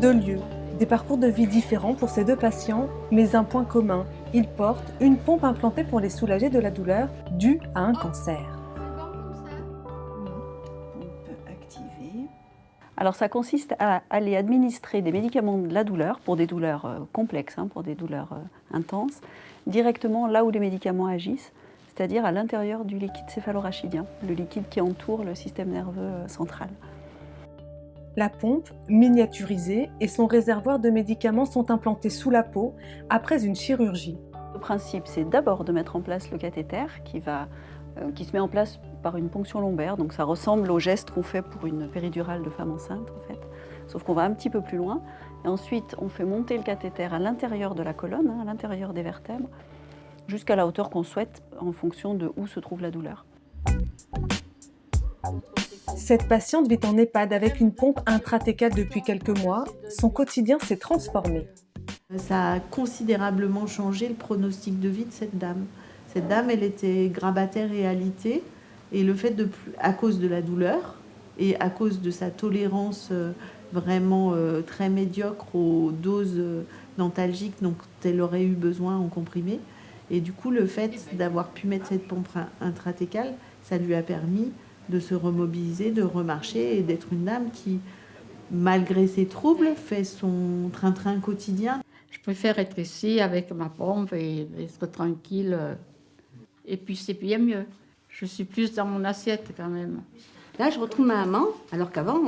Deux lieux, des parcours de vie différents pour ces deux patients, mais un point commun, ils portent une pompe implantée pour les soulager de la douleur due à un cancer. On peut activer. Alors ça consiste à aller administrer des médicaments de la douleur, pour des douleurs complexes, pour des douleurs intenses, directement là où les médicaments agissent, c'est-à-dire à l'intérieur du liquide céphalorachidien, le liquide qui entoure le système nerveux central. La pompe, miniaturisée, et son réservoir de médicaments sont implantés sous la peau après une chirurgie. Le principe, c'est d'abord de mettre en place le cathéter qui se met en place par une ponction lombaire, donc ça ressemble au geste qu'on fait pour une péridurale de femme enceinte en fait, sauf qu'on va un petit peu plus loin. Et ensuite, on fait monter le cathéter à l'intérieur de la colonne, à l'intérieur des vertèbres, jusqu'à la hauteur qu'on souhaite en fonction de où se trouve la douleur. Cette patiente vit en EHPAD avec une pompe intratécale depuis quelques mois. Son quotidien s'est transformé. Ça a considérablement changé le pronostic de vie de cette dame. Cette dame, elle était grabataire et alitée, et le fait à cause de la douleur et à cause de sa tolérance vraiment très médiocre aux doses dentalgiques dont elle aurait eu besoin en comprimé, et du coup le fait d'avoir pu mettre cette pompe intratécale, ça lui a permis de se remobiliser, de remarcher et d'être une dame qui, malgré ses troubles, fait son train-train quotidien. Je préfère être ici avec ma pompe et être tranquille. Et puis c'est bien mieux. Je suis plus dans mon assiette quand même. Là, je retrouve ma maman, alors qu'avant,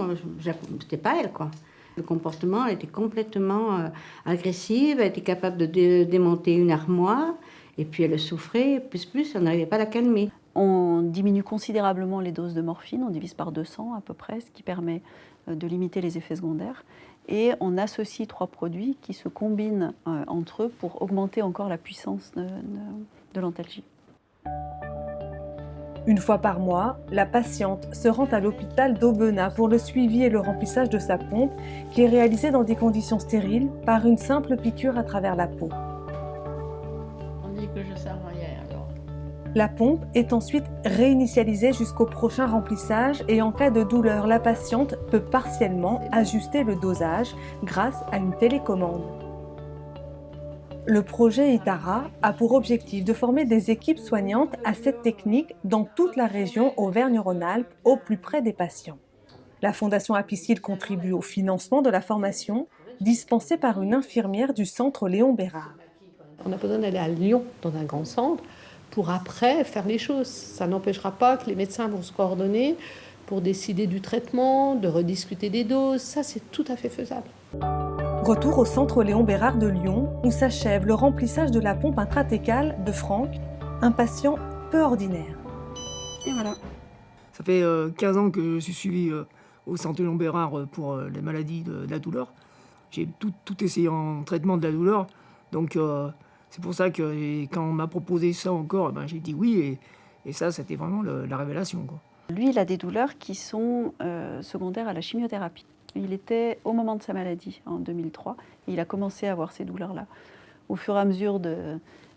c'était pas elle, quoi. Le comportement, elle était complètement agressive, elle était capable de démonter une armoire, et puis elle souffrait, plus, on n'arrivait pas à la calmer. On diminue considérablement les doses de morphine, on divise par 200 à peu près, ce qui permet de limiter les effets secondaires. Et on associe 3 produits qui se combinent entre eux pour augmenter encore la puissance de l'antalgie. Une fois par mois, la patiente se rend à l'hôpital d'Aubenas pour le suivi et le remplissage de sa pompe qui est réalisé dans des conditions stériles par une simple piqûre à travers la peau. On dit que je sers rien alors. La pompe est ensuite réinitialisée jusqu'au prochain remplissage et en cas de douleur, la patiente peut partiellement ajuster le dosage grâce à une télécommande. Le projet Itara a pour objectif de former des équipes soignantes à cette technique dans toute la région Auvergne-Rhône-Alpes, au plus près des patients. La Fondation Apicil contribue au financement de la formation dispensée par une infirmière du centre Léon Bérard. On a besoin d'aller à Lyon, dans un grand centre, pour après faire les choses. Ça n'empêchera pas que les médecins vont se coordonner pour décider du traitement, de rediscuter des doses. Ça, c'est tout à fait faisable. Retour au centre Léon Bérard de Lyon, où s'achève le remplissage de la pompe intratécale de Franck, un patient peu ordinaire. Et voilà. Ça fait 15 ans que je suis suivi au centre Léon Bérard pour les maladies de la douleur. J'ai tout essayé en traitement de la douleur, donc c'est pour ça que quand on m'a proposé ça encore, j'ai dit oui, et ça, c'était vraiment la révélation, quoi. Lui, il a des douleurs qui sont secondaires à la chimiothérapie. Il était au moment de sa maladie, en 2003, et il a commencé à avoir ces douleurs-là. Au fur et à mesure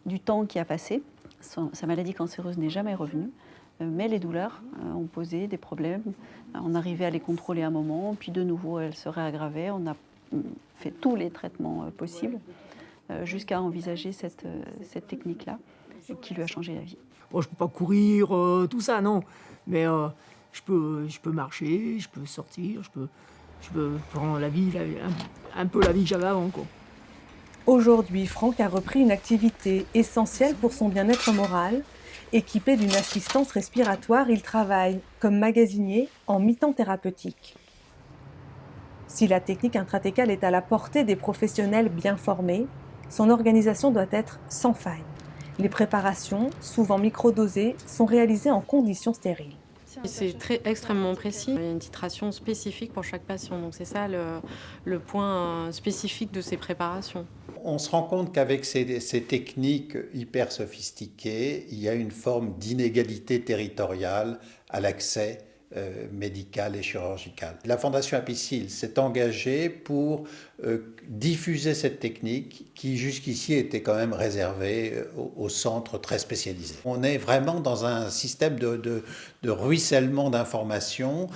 du temps qui a passé, sa maladie cancéreuse n'est jamais revenue, mais les douleurs ont posé des problèmes. On arrivait à les contrôler un moment, puis de nouveau, elles se réaggravaient. On a fait tous les traitements possibles jusqu'à envisager cette technique-là, qui lui a changé la vie. Bon, je ne peux pas courir, tout ça, non, mais je peux marcher, je peux sortir, je peux prendre un peu la vie que j'avais avant, quoi. Aujourd'hui, Franck a repris une activité essentielle pour son bien-être moral. Équipé d'une assistance respiratoire, il travaille comme magasinier en mi-temps thérapeutique. Si la technique intratécale est à la portée des professionnels bien formés, son organisation doit être sans faille. Les préparations, souvent microdosées, sont réalisées en conditions stériles. C'est extrêmement précis. Il y a une titration spécifique pour chaque patient. Donc c'est ça le point spécifique de ces préparations. On se rend compte qu'avec ces techniques hyper sophistiquées, il y a une forme d'inégalité territoriale à l'accès médicale et chirurgicale. La Fondation Apicil s'est engagée pour diffuser cette technique qui jusqu'ici était quand même réservée aux centres très spécialisés. On est vraiment dans un système de ruissellement d'informations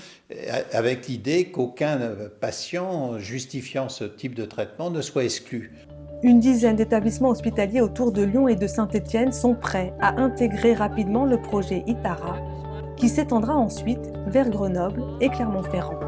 avec l'idée qu'aucun patient justifiant ce type de traitement ne soit exclu. Une dizaine d'établissements hospitaliers autour de Lyon et de Saint-Étienne sont prêts à intégrer rapidement le projet ITARA, qui s'étendra ensuite vers Grenoble et Clermont-Ferrand.